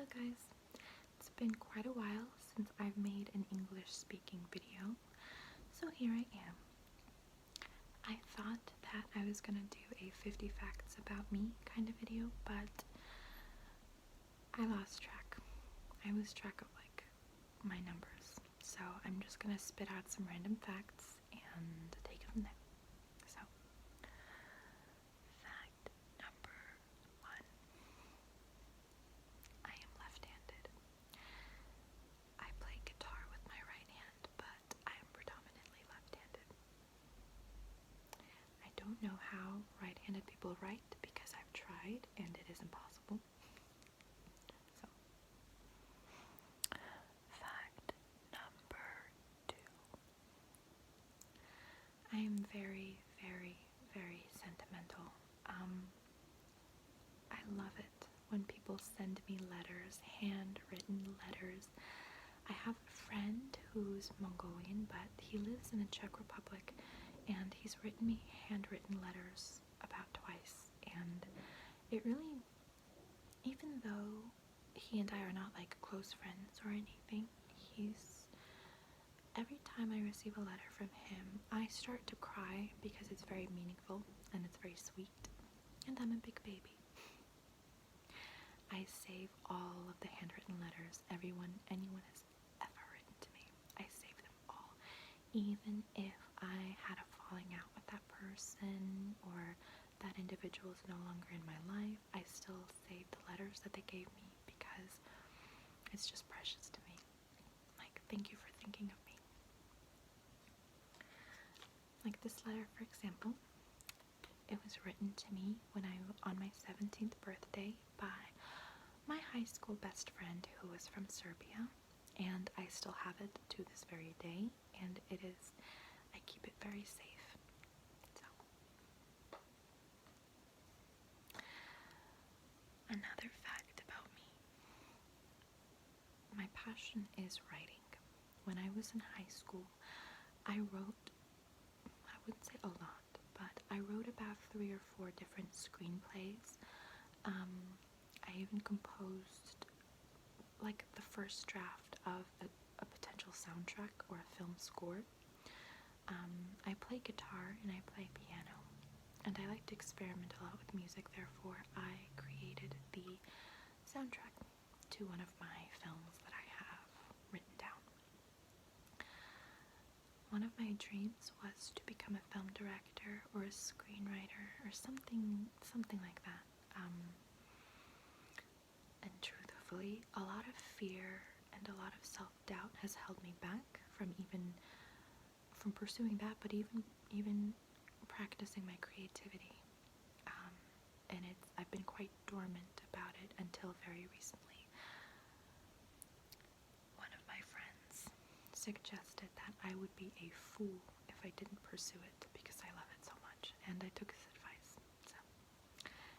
Hello guys, it's been quite a while since I've made an English speaking video, so here I am. I thought that I was gonna do a 50 facts about me kind of video, but I lost track. I lose track of like my numbers, so I'm just gonna spit out some random facts and take it from there. So, fact number 1. I am left-handed. I play guitar with my right hand, but I am predominantly left-handed. I don't know how right-handed people write because I've tried and it is impossible. So, fact number 2. I am very, very, very sentimental. I love it when people send me letters, handwritten letters. I have a friend who's Mongolian, but he lives in the Czech Republic, and he's written me handwritten letters about twice, and it really, even though he and I are not like close friends or anything, every time I receive a letter from him, I start to cry because it's very meaningful and it's very sweet, and I'm a big baby. I save all of the handwritten letters anyone has ever written to me. I save them all. Even if I had a falling out with that person or that individual is no longer in my life, I still save the letters that they gave me because it's just precious to me. Like, thank you for thinking of me. Like this letter, for example, it was written to me on my 17th birthday by my high school best friend who was from Serbia, and I still have it to this very day, and I keep it very safe. So, another fact about me. My passion is writing. When I was in high school, I wouldn't say a lot, but I wrote about 3 or 4 different screenplays. I even composed like the first draft of a potential soundtrack or a film score. I play guitar and I play piano, and I like to experiment a lot with music, therefore I created the soundtrack to one of my films that I have written down. One of my dreams was to become a film director or a screenwriter or something like that. And truthfully, a lot of fear and a lot of self-doubt has held me back from pursuing that, but even practicing my creativity. And I've been quite dormant about it until very recently. One of my friends suggested that I would be a fool if I didn't pursue it because I love it so much, and I took his advice. So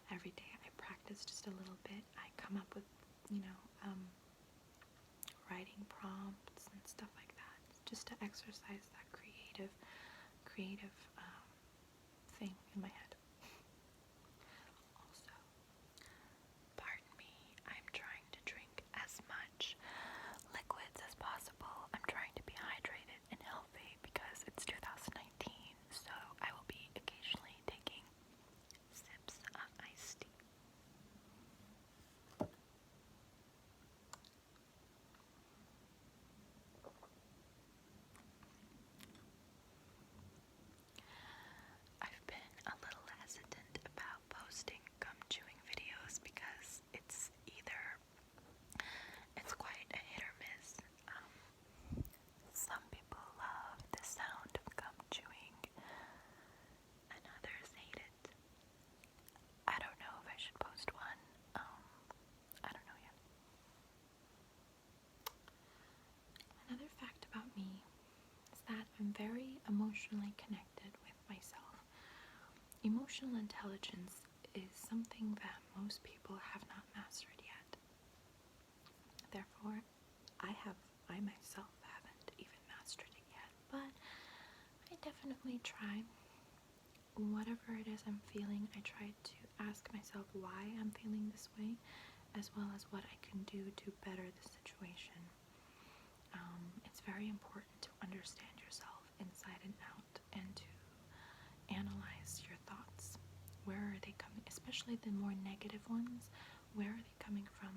every day I practice just a little bit. I come up with, writing prompts and stuff like that, just to exercise that creative thing in my head. Also, pardon me, I'm trying to drink as much liquids as possible. I'm trying to be hydrated and healthy because it's 2019, so I will be occasionally taking sips of iced tea. I've been a little hesitant about posting gum chewing videos because it's quite a hit or miss. Some people love the sound of gum chewing and others hate it. I don't know if I should post one. I don't know yet. Another fact about me is that I'm very emotionally connected with myself. Emotional intelligence is something that most people have not mastered yet. Therefore, I myself haven't even mastered it yet, but I definitely try. Whatever it is I'm feeling, I try to ask myself why I'm feeling this way as well as what I can do to better the situation. It's very important to understand yourself inside and out and to analyze your thoughts. Where are they coming, especially the more negative ones? Where are they coming from?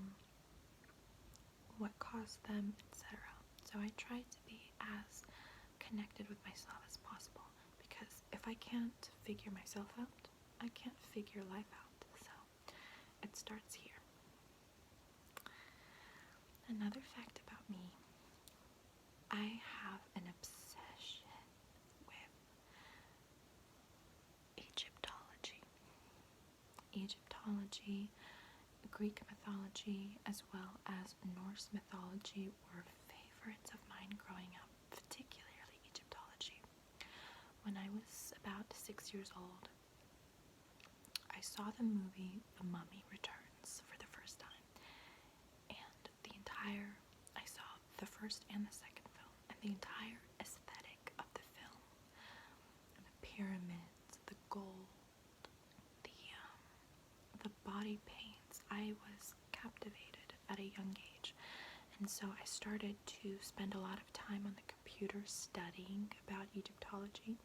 What caused them, etc. So I try to be as connected with myself as possible, because if I can't figure myself out, I can't figure life out. So it starts here. Another fact about me, I have an obsession with Egyptology. Egyptology, Greek mythology, as well as Norse mythology were favorites of mine growing up, particularly Egyptology. When I was about 6 years old, I saw the movie The Mummy Returns for the first time. And I saw the first and the second film, and the entire aesthetic of the film, the pyramids, the gold, the body paints, I was captivated at a young age. And so I started to spend a lot of time on the computer studying about Egyptology.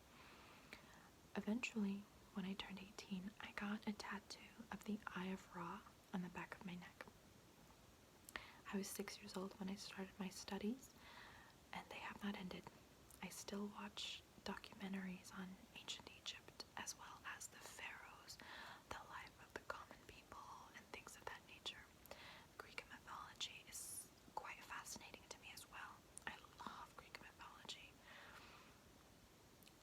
Eventually, when I turned 18, I got a tattoo of the Eye of Ra on the back of my neck. I was 6 years old when I started my studies, and they have not ended. I still watch documentaries on ancient Egypt, as well as the pharaohs, the life of the common people, and things of that nature. Greek mythology is quite fascinating to me as well. I love Greek mythology,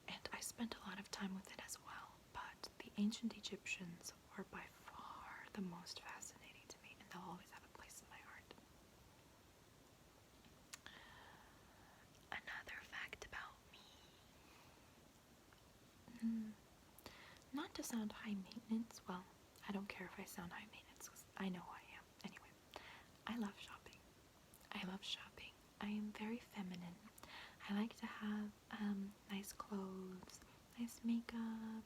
and I spent a lot of time with it as well, but the ancient Egyptians were by far the most fascinating to me, and they'll always have a place in my heart. Another fact about me, not to sound high maintenance, well, I don't care if I sound high maintenance, because I know who I am. Anyway, I love shopping. I love shopping. I am very feminine. I like to have nice clothes, nice makeup.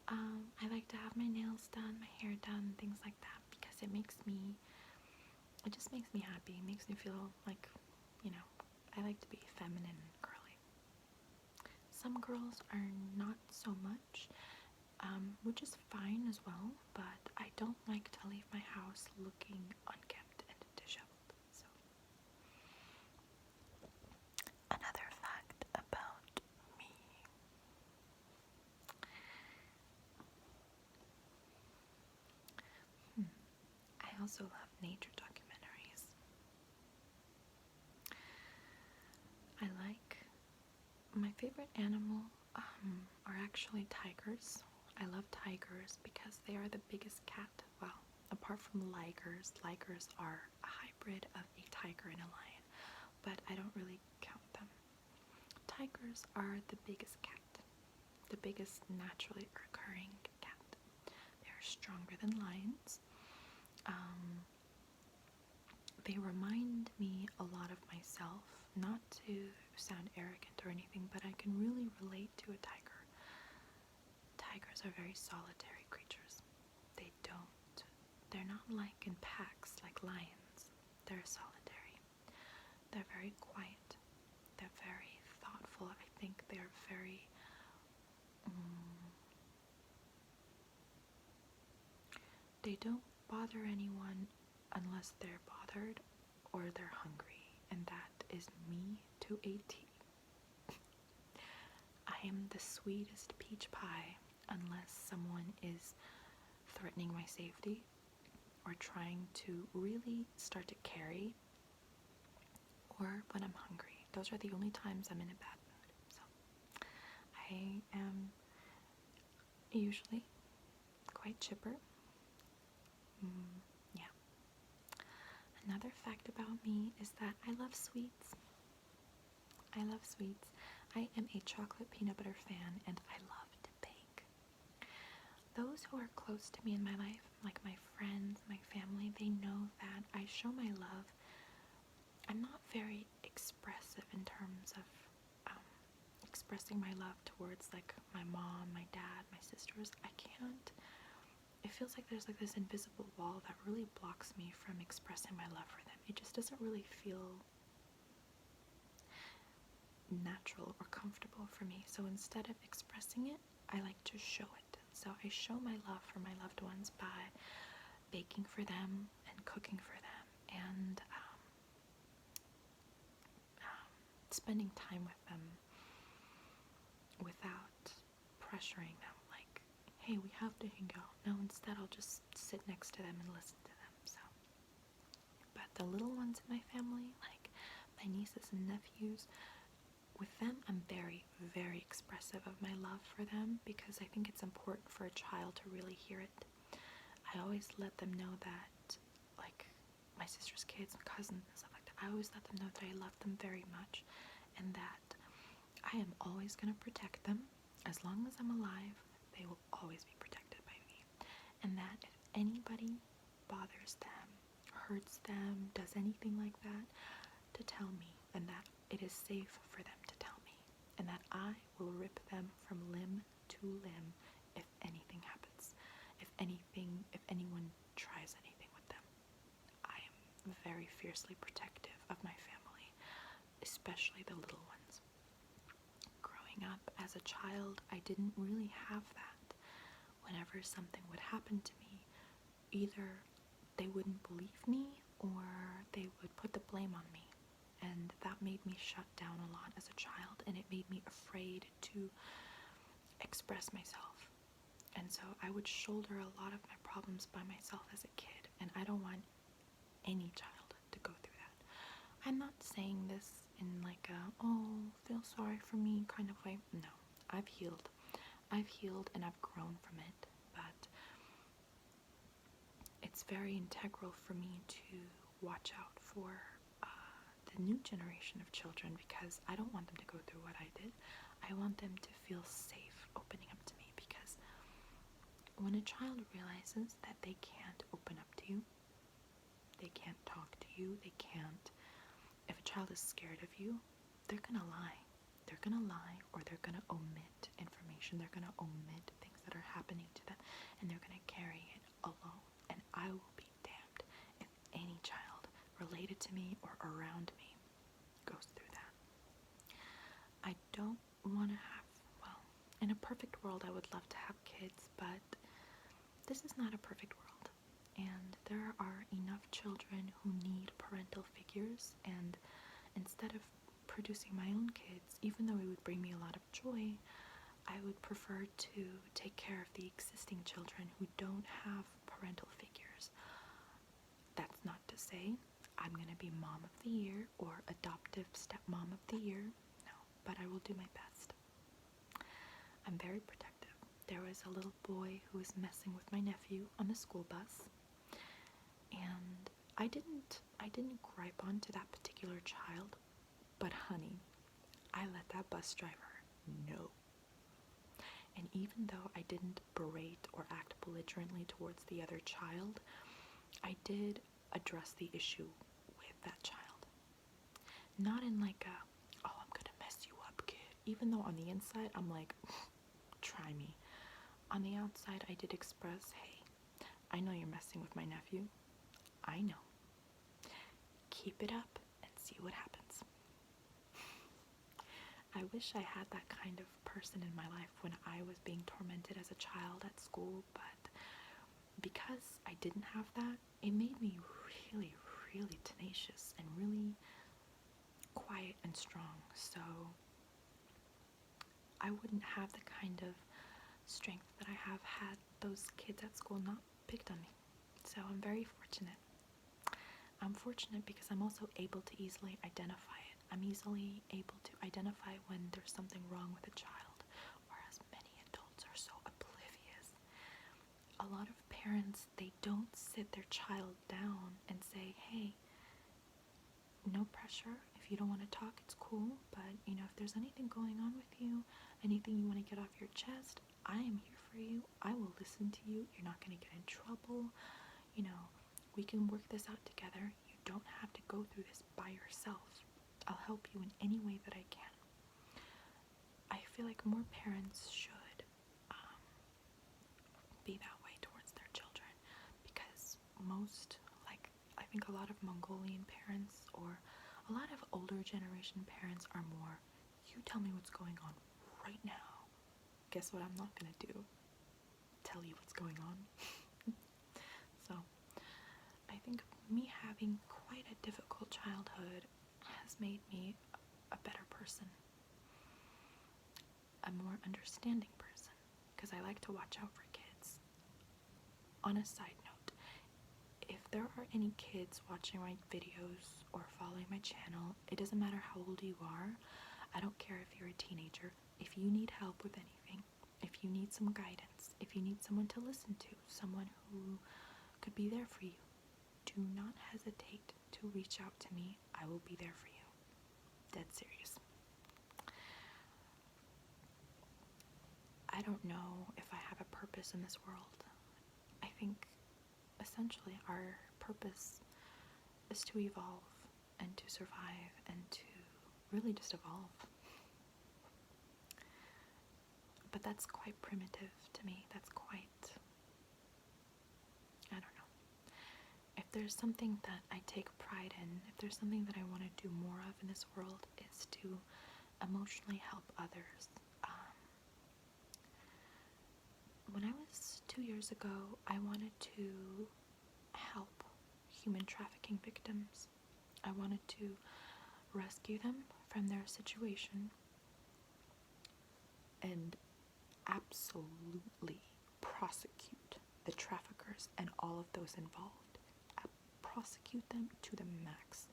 I like to have my nails done, my hair done, things like that, because it just makes me happy. It makes me feel like, I like to be feminine and girly. Some girls are not so much, which is fine as well, but I don't like to leave my house looking unkempt and disheveled. So, another fact about me. I also love nature documentaries. My favorite animal are actually tigers. I love tigers because they are the biggest cat. Well, apart from ligers. Ligers are a hybrid of a tiger and a lion, but I don't really count them. Tigers are the biggest cat, the biggest naturally occurring cat. They are stronger than lions. They remind me a lot of myself, not to sound arrogant or anything, but I can really relate to a tiger. Tigers are very solitary creatures. They're not like in packs like lions. They're solitary. They're very quiet. They're very thoughtful. I think they're very they don't bother anyone unless they're bothered or they're hungry, and that is me to a T. I am the sweetest peach pie unless someone is threatening my safety or trying to really start to carry, or when I'm hungry. Those are the only times I'm in a bad mood. So I am usually quite chipper. Yeah. Another fact about me is that I love sweets. I love sweets. I am a chocolate peanut butter fan, and I love to bake. Those who are close to me in my life, like my friends, my family, they know that I show my love. I'm not very expressive in terms of expressing my love towards like my mom, my dad, my sisters. I can't it feels like there's like this invisible wall that really blocks me from expressing my love for them. It just doesn't really feel natural or comfortable for me. So instead of expressing it, I like to show it. So I show my love for my loved ones by baking for them and cooking for them, and spending time with them without pressuring them, like, hey, we have to hang out. No, instead I'll just sit next to them and listen to them. So, but the little ones in my family, like my nieces and nephews, with them I'm very, very expressive of my love for them, because I think it's important for a child to really hear it. I always let them know that, like my sister's kids, my cousins and stuff like that, I always let them know that I love them very much, and that I am always going to protect them. As long as I'm alive, they will always be protected by me. And that if anybody bothers them, hurts them, does anything like that, to tell me, and that it is safe for them to tell me, and that I will rip them from limb to limb if anything happens, if anyone tries anything with them. I am very fiercely protective of my family, especially the little ones. Growing up as a child, I didn't really have that. Whenever something would happen to me, either they wouldn't believe me or they would put the blame on me. And that made me shut down a lot as a child, and it made me afraid to express myself. And so I would shoulder a lot of my problems by myself as a kid, and I don't want any child to go through that. I'm not saying this in like a, oh, feel sorry for me kind of way. No, I've healed. I've healed and I've grown from it, but it's very integral for me to watch out for the new generation of children, because I don't want them to go through what I did. I want them to feel safe opening up to me, because when a child realizes that they can't open up to you, they can't talk to you, they can't, if a child is scared of you, they're gonna lie. They're gonna lie, or they're gonna omit information. They're gonna omit things that are happening to them, and they're gonna carry it alone. And I will be damned if any child related to me or around me goes through that. I don't want to have, well, in a perfect world I would love to have kids, but this is not a perfect world, and there are enough children who need parental figures, and instead of producing my own kids, even though it would bring me a lot of joy, I would prefer to take care of the existing children who don't have parental figures. That's not to say I'm going to be mom of the year or adoptive stepmom of the year. No, but I will do my best. I'm very protective. There was a little boy who was messing with my nephew on the school bus, and I didn't gripe onto that particular child, but honey, I let that bus driver know. And even though I didn't berate or act belligerently towards the other child, I did address the issue with that child. Not in like a, oh, I'm gonna mess you up, kid. Even though on the inside, I'm like, try me. On the outside, I did express, hey, I know you're messing with my nephew. I know. Keep it up and see what happens. I wish I had that kind of person in my life when I was being tormented as a child at school, but because I didn't have that, it made me really, really tenacious and really quiet and strong. So I wouldn't have the kind of strength that I have had those kids at school not picked on me. So I'm very fortunate. I'm fortunate because I'm also able to easily identify it. I'm easily able to identify when there's something wrong with a child, whereas many adults are so oblivious. A lot of parents, they don't sit their child down and say, hey, no pressure. If you don't want to talk, it's cool, but if there's anything going on with you, anything you want to get off your chest, I am here for you. I will listen to you. You're not going to get in trouble. We can work this out together. You don't have to go through this by yourself. I'll help you in any way that I can. I feel like more parents should be that way towards their most, like, I think a lot of Mongolian parents or a lot of older generation parents are more, you tell me what's going on right now. Guess what I'm not gonna do? Tell you what's going on. So, I think me having quite a difficult childhood has made me a better person, a more understanding person, because I like to watch out for kids. On a side note, if there are any kids watching my videos or following my channel, it doesn't matter how old you are. I don't care if you're a teenager. If you need help with anything, if you need some guidance, if you need someone to listen to, someone who could be there for you, do not hesitate to reach out to me. I will be there for you. Dead serious. I don't know if I have a purpose in this world. I think essentially our purpose is to evolve and to survive and to really just evolve. But that's quite primitive to me. That's quite, I don't know. If there's something that I take pride in, if there's something that I want to do more of in this world, is to emotionally help others. When I was 2 years ago, I wanted to help human trafficking victims. I wanted to rescue them from their situation and absolutely prosecute the traffickers and all of those involved. Prosecute them to the max.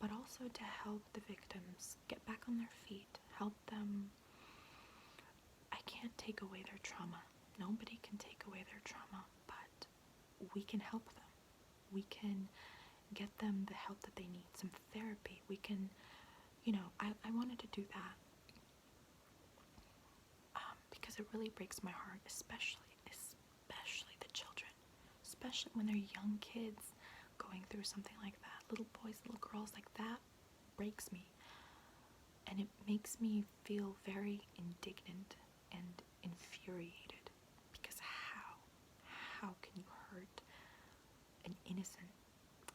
But also to help the victims get back on their feet, help them. I can't take away their trauma. Nobody can take away their trauma, but we can help them. We can get them the help that they need, some therapy. We can, I wanted to do that because it really breaks my heart, especially the children, especially when they're young kids going through something like that. Little boys, little girls, like that breaks me. And it makes me feel very indignant and infuriated, because how can you hurt an innocent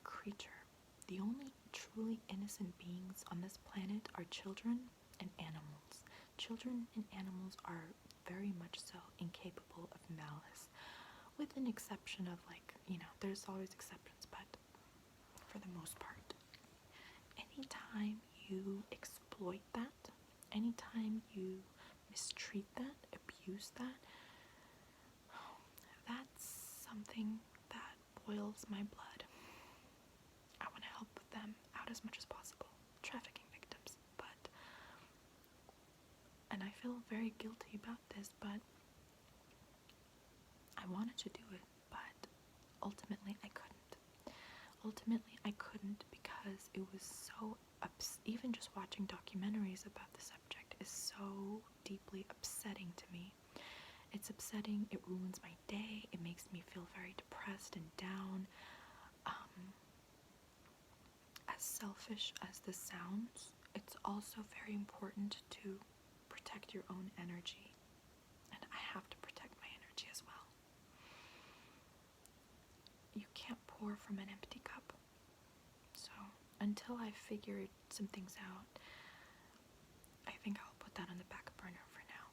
creature? The only truly innocent beings on this planet are children and animals. Children and animals are very much so incapable of malice, with an exception of, there's always exceptions, but for the most part, anytime you exploit that, anytime you mistreat that, abuse that, that's something that boils my blood. I want to help them out as much as possible, trafficking victims, and I feel very guilty about this, but I wanted to do it, but ultimately I couldn't. Because it was so even just watching documentaries about the subject is so deeply upsetting to me. It's upsetting, it ruins my day, it makes me feel very depressed and down. As selfish as this sounds, it's also very important to protect your own energy, and I have to protect my energy as well. You can't pour from an empty cup. So until I figured some things out, I think I'll put that on the back burner for now.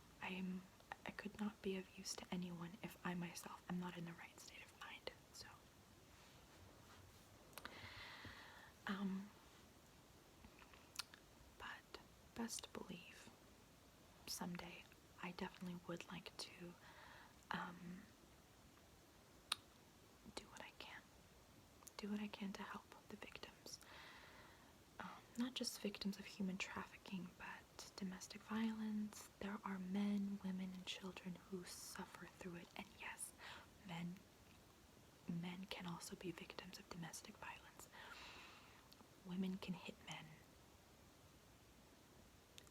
I could not be of use to anyone if I myself am not in the right state of mind. So but best believe someday I definitely would like to do what I can to help the victims. Not just victims of human trafficking, but domestic violence. There are men, women, and children who suffer through it. And yes, men can also be victims of domestic violence. Women can hit men,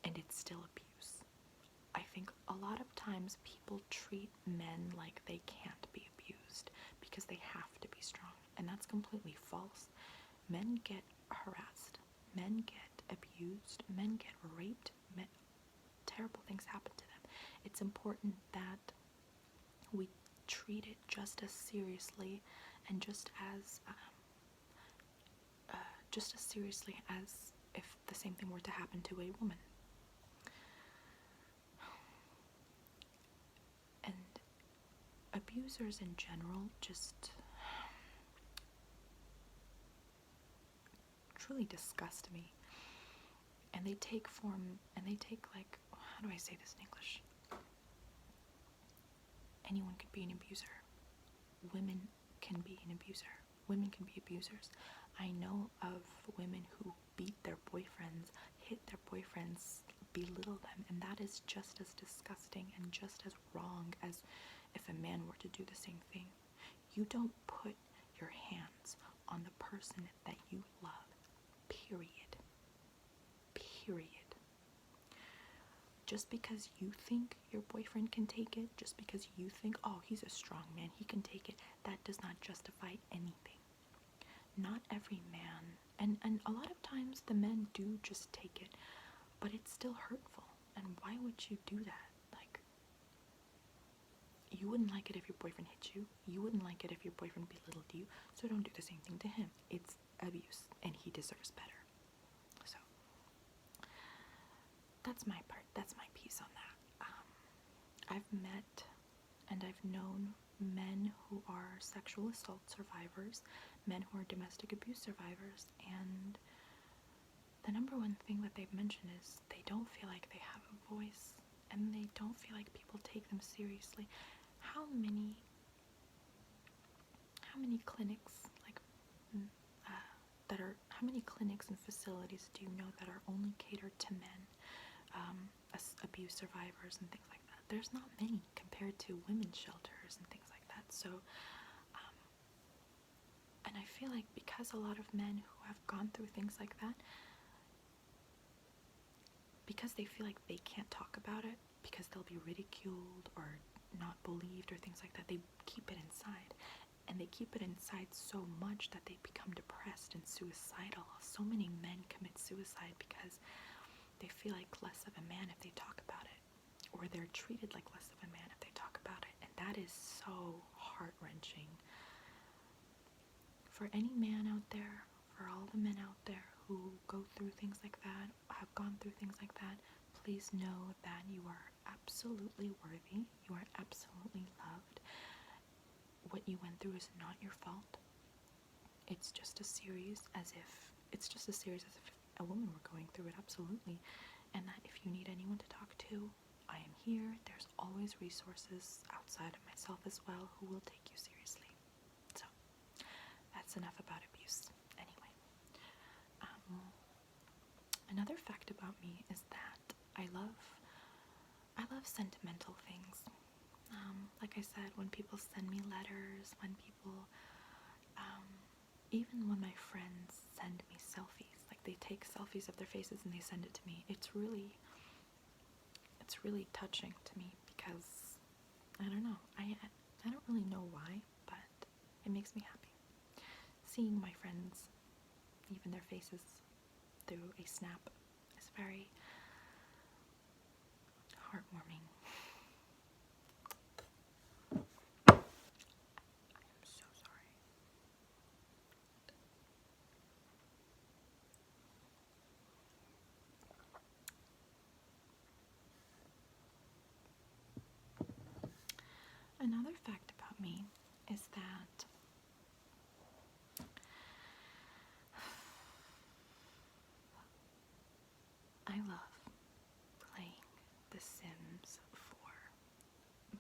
and it's still abuse. I think a lot of times people treat men like they can't be abused because they have to be strong, and that's completely false. Men get harassed, men get abused, men get raped, terrible things happen to them. It's important that we treat it just as seriously and just as seriously as if the same thing were to happen to a woman. And abusers in general just truly disgust me. And they take form, and they take, like, how do I say this in English? Anyone could be an abuser. Women can be an abuser. Women can be abusers. I know of women who beat their boyfriends, hit their boyfriends, belittle them, and that is just as disgusting and just as wrong as if a man were to do the same thing. You don't put your hands on the person that you love. Period. Period. Just because you think your boyfriend can take it, just because you think, oh, he's a strong man, he can take it, that does not justify anything. Not every man, and a lot of times the men do just take it, but it's still hurtful. And why would you do that? Like, you wouldn't like it if your boyfriend hit you. You wouldn't like it if your boyfriend belittled you, so don't do the same thing to him. It's abuse, and he deserves better. So, that's my part. That's my piece on that. I've met and I've known men who are sexual assault survivors, men who are domestic abuse survivors, and the number one thing that they've mentioned is they don't feel like they have a voice, and they don't feel like people take them seriously. How many clinics, like, how many clinics and facilities do you know that are only catered to men, abuse survivors and things like that? There's not many compared to women's shelters and things like that. So, and I feel like because a lot of men who have gone through things like that, because they feel like they can't talk about it, because they'll be ridiculed or not believed or things like that, they keep it inside. And they keep it inside so much that they become depressed and suicidal. So many men commit suicide because they feel like less of a man if they talk about it, or they're treated like less of a man if they talk about it. And that is so heart-wrenching. For any man out there, for all the men out there who go through things like that, have gone through things like that, please know that you are absolutely worthy. You are absolutely loved. What you went through is not your fault. It's just a series as if a woman were going through it, absolutely. And that if you need anyone to talk to, I am here. There's always resources outside of myself as well who will take you seriously. So, that's enough about abuse. Anyway, another fact about me is that I love sentimental things. Like I said, when people send me letters, when people, even when my friends send me selfies, like they take selfies of their faces and they send it to me, it's really touching to me because, I don't know, I don't really know why, but it makes me happy. Seeing my friends, even their faces through a snap, is very heartwarming. I'm so sorry. Another fact about me is that I love playing The Sims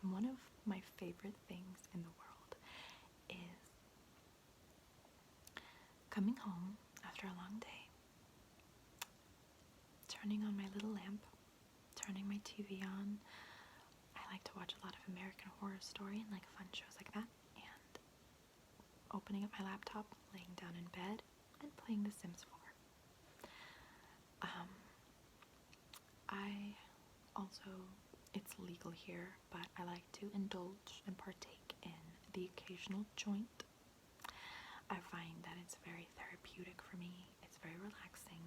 4. One of my favorite things in the world is coming home after a long day, turning on my little lamp, turning my TV on. I like to watch a lot of American Horror Story and like fun shows like that, and opening up my laptop, laying down in bed, and playing The Sims 4. I also, it's legal here, but I like to indulge and partake in the occasional joint. I find that it's very therapeutic for me. It's very relaxing.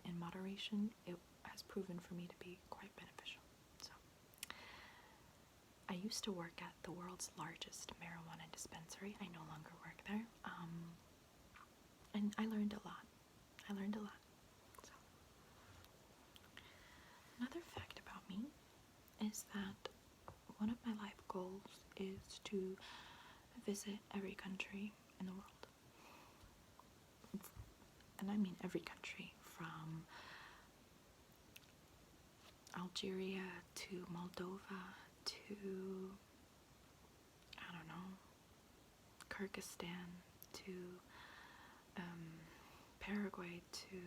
In moderation, it has proven for me to be quite beneficial. So, I used to work at the world's largest marijuana dispensary. I no longer work there. And I learned a lot. So, another fact about me is that one of my life goals is to visit every country in the world. And I mean every country, from Algeria to Moldova to, I don't know, Kyrgyzstan to Paraguay to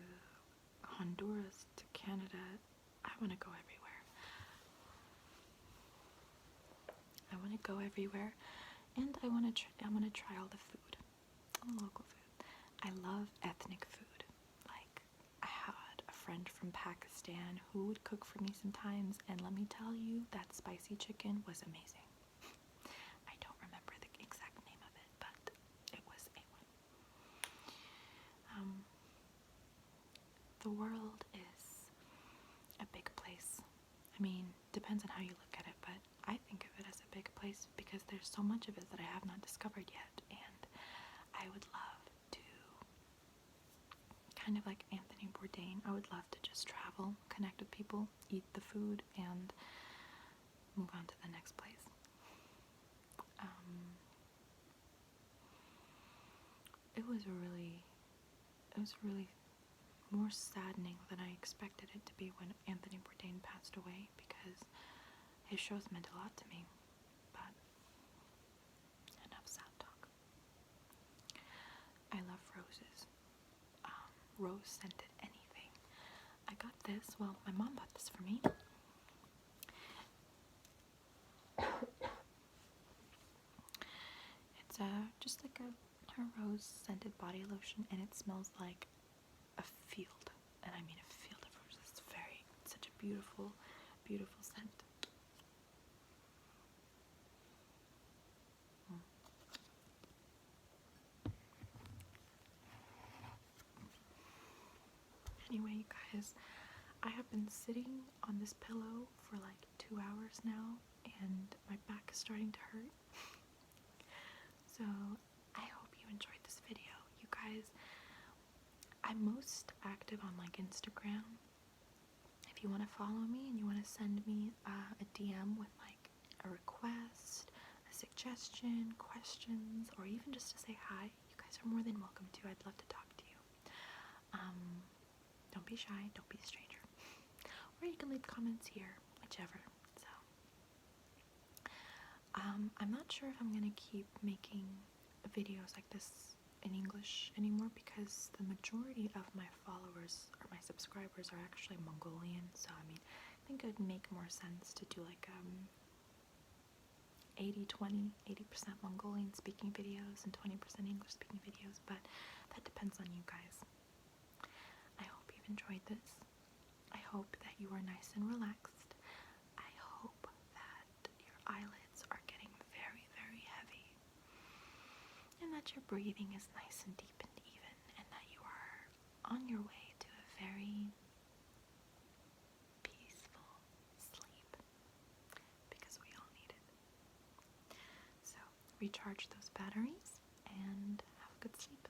Honduras to Canada. I want to go everywhere. And I want to try all the food, all the local food. I love ethnic food. Like, I had a friend from Pakistan who would cook for me sometimes, and let me tell you, that spicy chicken was amazing. I don't remember the exact name of it, but it was A1. The world is a big place. I mean, depends on how you look at it, but I think of it as a big place because there's so much of it that I have not discovered yet, and I would love to, kind of like Anthony Bourdain, I would love to just travel, connect with people, eat the food, and move on to the next place. It was really more saddening than I expected it to be when Anthony Bourdain passed away, because his shows meant a lot to me. But enough sad talk. I love roses. Rose scented anything. I got this, well, my mom bought this for me. It's just like a rose scented body lotion, and it smells like a field, and I mean a field of roses. It's such a beautiful, beautiful scent. Anyway, you guys, I have been sitting on this pillow for like 2 hours now, and my back is starting to hurt. So I hope you enjoyed this video. You guys, I'm most active on like Instagram. If you want to follow me and you want to send me a DM with like a request, a suggestion, questions, or even just to say hi, you guys are more than welcome to. I'd love to talk to you. Don't be shy, don't be a stranger. Or you can leave comments here, whichever. So I'm not sure if I'm gonna keep making videos like this in English anymore, because the majority of my followers or my subscribers are actually Mongolian. So I mean, I think it would make more sense to do like 80% Mongolian speaking videos and 20% English speaking videos, but that depends on you guys. I hope you've enjoyed this. I hope that you are nice and relaxed. I hope that your eyelids are getting very, very heavy, and that your breathing is nice and deep and even, and that you are on your way to a very peaceful sleep, because we all need it. So recharge those batteries and have a good sleep.